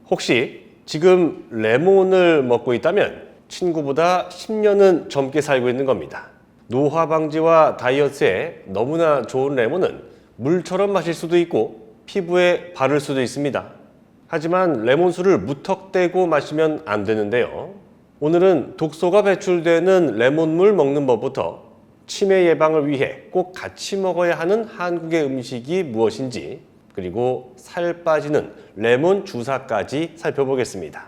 혹시 지금 레몬을 먹고 있다면 친구보다 10년은 젊게 살고 있는 겁니다. 노화 방지와 다이어트에 너무나 좋은 레몬은 물처럼 마실 수도 있고 피부에 바를 수도 있습니다. 하지만 레몬수를 무턱대고 마시면 안 되는데요. 오늘은 독소가 배출되는 레몬물 먹는 법부터 치매 예방을 위해 꼭 같이 먹어야 하는 한국의 음식이 무엇인지, 그리고 살 빠지는 레몬 주사까지 살펴보겠습니다.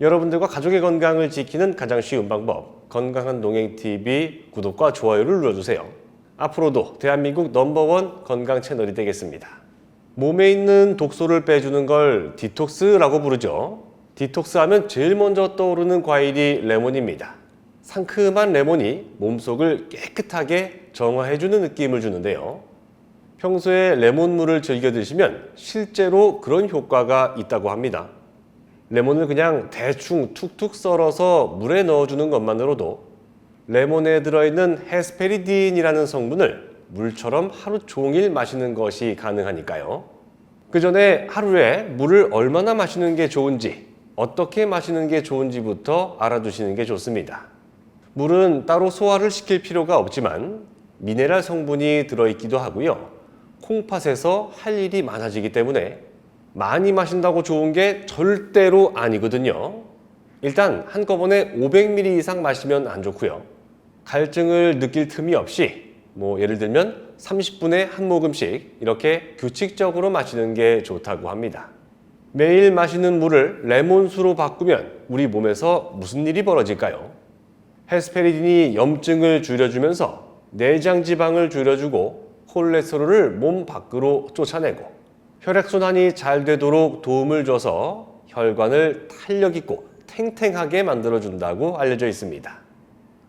여러분들과 가족의 건강을 지키는 가장 쉬운 방법, 건강한 농행TV 구독과 좋아요를 눌러주세요. 앞으로도 대한민국 넘버원 건강 채널이 되겠습니다. 몸에 있는 독소를 빼주는 걸 디톡스라고 부르죠. 디톡스 하면 제일 먼저 떠오르는 과일이 레몬입니다. 상큼한 레몬이 몸속을 깨끗하게 정화해주는 느낌을 주는데요. 평소에 레몬물을 즐겨 드시면 실제로 그런 효과가 있다고 합니다. 레몬을 그냥 대충 툭툭 썰어서 물에 넣어주는 것만으로도 레몬에 들어있는 헤스페리딘이라는 성분을 물처럼 하루 종일 마시는 것이 가능하니까요. 그 전에 하루에 물을 얼마나 마시는 게 좋은지, 어떻게 마시는 게 좋은지부터 알아두시는 게 좋습니다. 물은 따로 소화를 시킬 필요가 없지만 미네랄 성분이 들어있기도 하고요. 콩팥에서 할 일이 많아지기 때문에 많이 마신다고 좋은 게 절대로 아니거든요. 일단 한꺼번에 500ml 이상 마시면 안 좋고요. 갈증을 느낄 틈이 없이 예를 들면 30분에 한 모금씩 이렇게 규칙적으로 마시는 게 좋다고 합니다. 매일 마시는 물을 레몬수로 바꾸면 우리 몸에서 무슨 일이 벌어질까요? 헤스페리딘이 염증을 줄여주면서 내장 지방을 줄여주고 콜레스테롤을 몸 밖으로 쫓아내고 혈액순환이 잘 되도록 도움을 줘서 혈관을 탄력 있고 탱탱하게 만들어준다고 알려져 있습니다.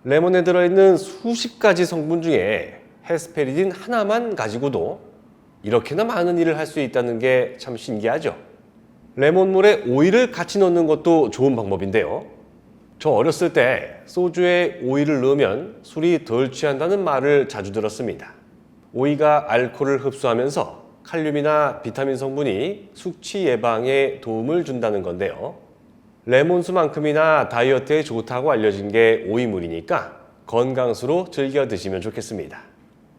레몬에 들어있는 수십 가지 성분 중에 헤스페리딘 하나만 가지고도 이렇게나 많은 일을 할 수 있다는 게 참 신기하죠. 레몬물에 오이를 같이 넣는 것도 좋은 방법인데요. 저 어렸을 때 소주에 오이를 넣으면 술이 덜 취한다는 말을 자주 들었습니다. 오이가 알코올을 흡수하면서 칼륨이나 비타민 성분이 숙취 예방에 도움을 준다는 건데요. 레몬수만큼이나 다이어트에 좋다고 알려진 게 오이물이니까 건강수로 즐겨 드시면 좋겠습니다.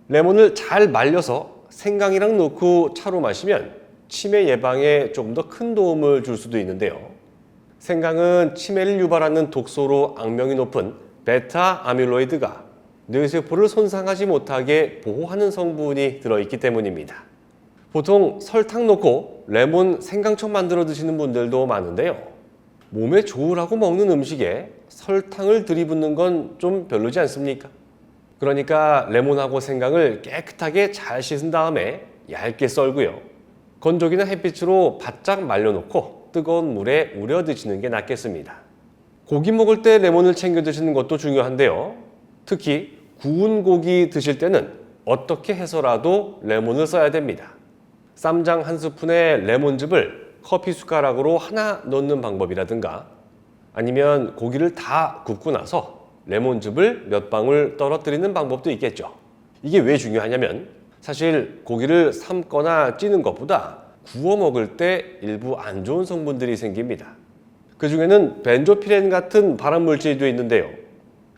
레몬을 잘 말려서 생강이랑 넣고 차로 마시면 치매 예방에 조금 더 큰 도움을 줄 수도 있는데요. 생강은 치매를 유발하는 독소로 악명이 높은 베타 아밀로이드가 뇌세포를 손상하지 못하게 보호하는 성분이 들어있기 때문입니다. 보통 설탕 넣고 레몬 생강청 만들어 드시는 분들도 많은데요. 몸에 좋으라고 먹는 음식에 설탕을 들이붓는 건 좀 별로지 않습니까? 그러니까 레몬하고 생강을 깨끗하게 잘 씻은 다음에 얇게 썰고요. 건조기나 햇빛으로 바짝 말려놓고 뜨거운 물에 우려 드시는 게 낫겠습니다. 고기 먹을 때 레몬을 챙겨 드시는 것도 중요한데요. 특히 구운 고기 드실 때는 어떻게 해서라도 레몬을 써야 됩니다. 쌈장 한 스푼에 레몬즙을 커피 숟가락으로 하나 넣는 방법이라든가, 아니면 고기를 다 굽고 나서 레몬즙을 몇 방울 떨어뜨리는 방법도 있겠죠. 이게 왜 중요하냐면 사실 고기를 삶거나 찌는 것보다 구워 먹을 때 일부 안 좋은 성분들이 생깁니다. 그 중에는 벤조피렌 같은 발암물질도 있는데요.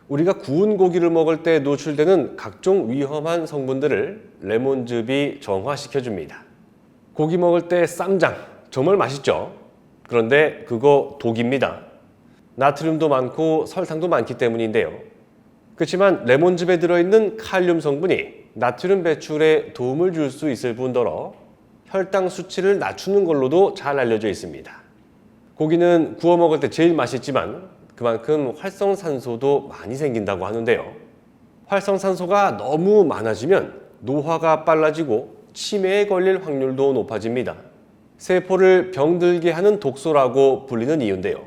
우리가 구운 고기를 먹을 때 노출되는 각종 위험한 성분들을 레몬즙이 정화시켜줍니다. 고기 먹을 때 쌈장 정말 맛있죠? 그런데 그거 독입니다. 나트륨도 많고 설탕도 많기 때문인데요. 그렇지만 레몬즙에 들어있는 칼륨 성분이 나트륨 배출에 도움을 줄 수 있을 뿐더러 혈당 수치를 낮추는 걸로도 잘 알려져 있습니다. 고기는 구워 먹을 때 제일 맛있지만 그만큼 활성산소도 많이 생긴다고 하는데요. 활성산소가 너무 많아지면 노화가 빨라지고 치매에 걸릴 확률도 높아집니다. 세포를 병들게 하는 독소라고 불리는 이유인데요.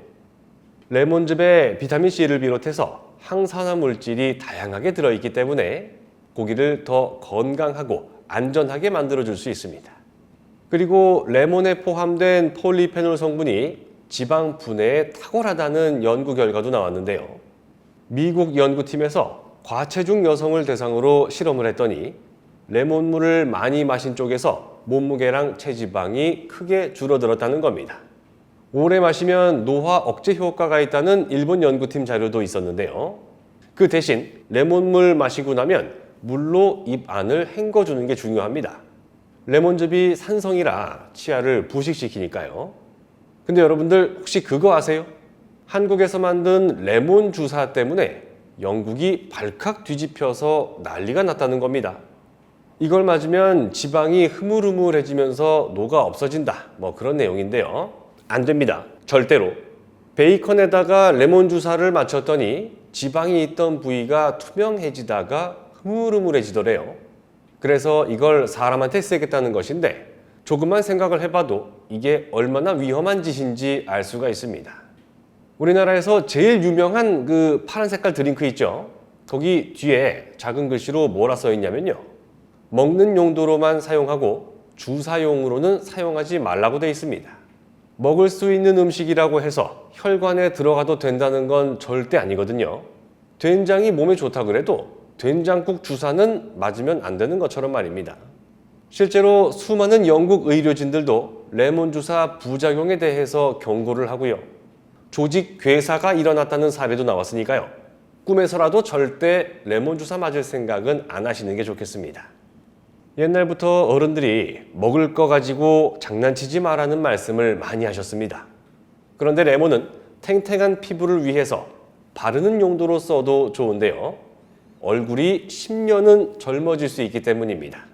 레몬즙에 비타민C를 비롯해서 항산화 물질이 다양하게 들어있기 때문에 고기를 더 건강하고 안전하게 만들어줄 수 있습니다. 그리고 레몬에 포함된 폴리페놀 성분이 지방 분해에 탁월하다는 연구 결과도 나왔는데요. 미국 연구팀에서 과체중 여성을 대상으로 실험을 했더니 레몬물을 많이 마신 쪽에서 몸무게랑 체지방이 크게 줄어들었다는 겁니다. 오래 마시면 노화 억제 효과가 있다는 일본 연구팀 자료도 있었는데요. 그 대신 레몬물 마시고 나면 물로 입 안을 헹궈주는 게 중요합니다. 레몬즙이 산성이라 치아를 부식시키니까요. 근데 여러분들 혹시 그거 아세요? 한국에서 만든 레몬 주사 때문에 영국이 발칵 뒤집혀서 난리가 났다는 겁니다. 이걸 맞으면 지방이 흐물흐물해지면서 노가 없어진다. 뭐 그런 내용인데요. 안 됩니다. 절대로. 베이컨에다가 레몬 주사를 맞췄더니 지방이 있던 부위가 투명해지다가 흐물흐물해지더래요. 그래서 이걸 사람한테 쓰겠다는 것인데 조금만 생각을 해봐도 이게 얼마나 위험한 짓인지 알 수가 있습니다. 우리나라에서 제일 유명한 그 파란 색깔 드링크 있죠? 거기 뒤에 작은 글씨로 뭐라 써 있냐면요. 먹는 용도로만 사용하고 주사용으로는 사용하지 말라고 되어 있습니다. 먹을 수 있는 음식이라고 해서 혈관에 들어가도 된다는 건 절대 아니거든요. 된장이 몸에 좋다 그래도 된장국 주사는 맞으면 안 되는 것처럼 말입니다. 실제로 수많은 영국 의료진들도 레몬 주사 부작용에 대해서 경고를 하고요. 조직 괴사가 일어났다는 사례도 나왔으니까요. 꿈에서라도 절대 레몬 주사 맞을 생각은 안 하시는 게 좋겠습니다. 옛날부터 어른들이 먹을 거 가지고 장난치지 마라는 말씀을 많이 하셨습니다. 그런데 레몬은 탱탱한 피부를 위해서 바르는 용도로 써도 좋은데요. 얼굴이 10년은 젊어질 수 있기 때문입니다.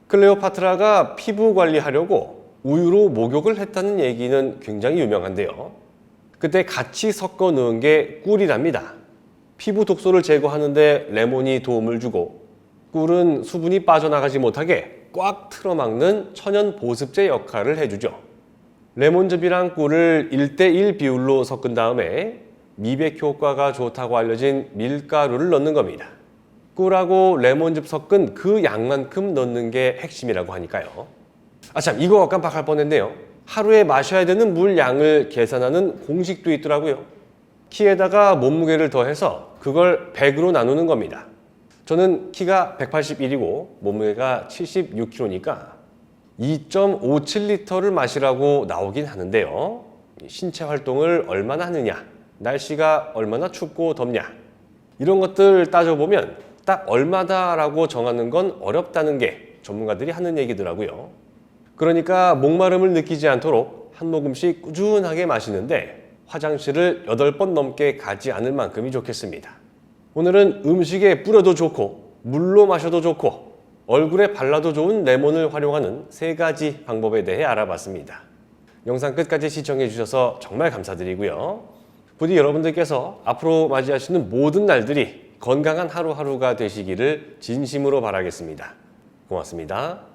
클레오파트라가 피부 관리하려고 우유로 목욕을 했다는 얘기는 굉장히 유명한데요. 그때 같이 섞어 넣은 게 꿀이랍니다. 피부 독소를 제거하는데 레몬이 도움을 주고 꿀은 수분이 빠져나가지 못하게 꽉 틀어막는 천연 보습제 역할을 해주죠. 레몬즙이랑 꿀을 1:1 비율로 섞은 다음에 미백 효과가 좋다고 알려진 밀가루를 넣는 겁니다. 꿀하고 레몬즙 섞은 그 양만큼 넣는 게 핵심이라고 하니까요. 참 이거 깜빡할 뻔했네요. 하루에 마셔야 되는 물 양을 계산하는 공식도 있더라고요. 키에다가 몸무게를 더해서 그걸 100으로 나누는 겁니다. 저는 키가 181이고 몸무게가 76kg니까 2.57리터를 마시라고 나오긴 하는데요. 신체 활동을 얼마나 하느냐, 날씨가 얼마나 춥고 덥냐 이런 것들 따져보면 딱 얼마다라고 정하는 건 어렵다는 게 전문가들이 하는 얘기더라고요. 그러니까 목마름을 느끼지 않도록 한 모금씩 꾸준하게 마시는데 화장실을 8번 넘게 가지 않을 만큼이 좋겠습니다. 오늘은 음식에 뿌려도 좋고 물로 마셔도 좋고 얼굴에 발라도 좋은 레몬을 활용하는 3가지 방법에 대해 알아봤습니다. 영상 끝까지 시청해 주셔서 정말 감사드리고요. 부디 여러분들께서 앞으로 맞이하시는 모든 날들이 건강한 하루하루가 되시기를 진심으로 바라겠습니다. 고맙습니다.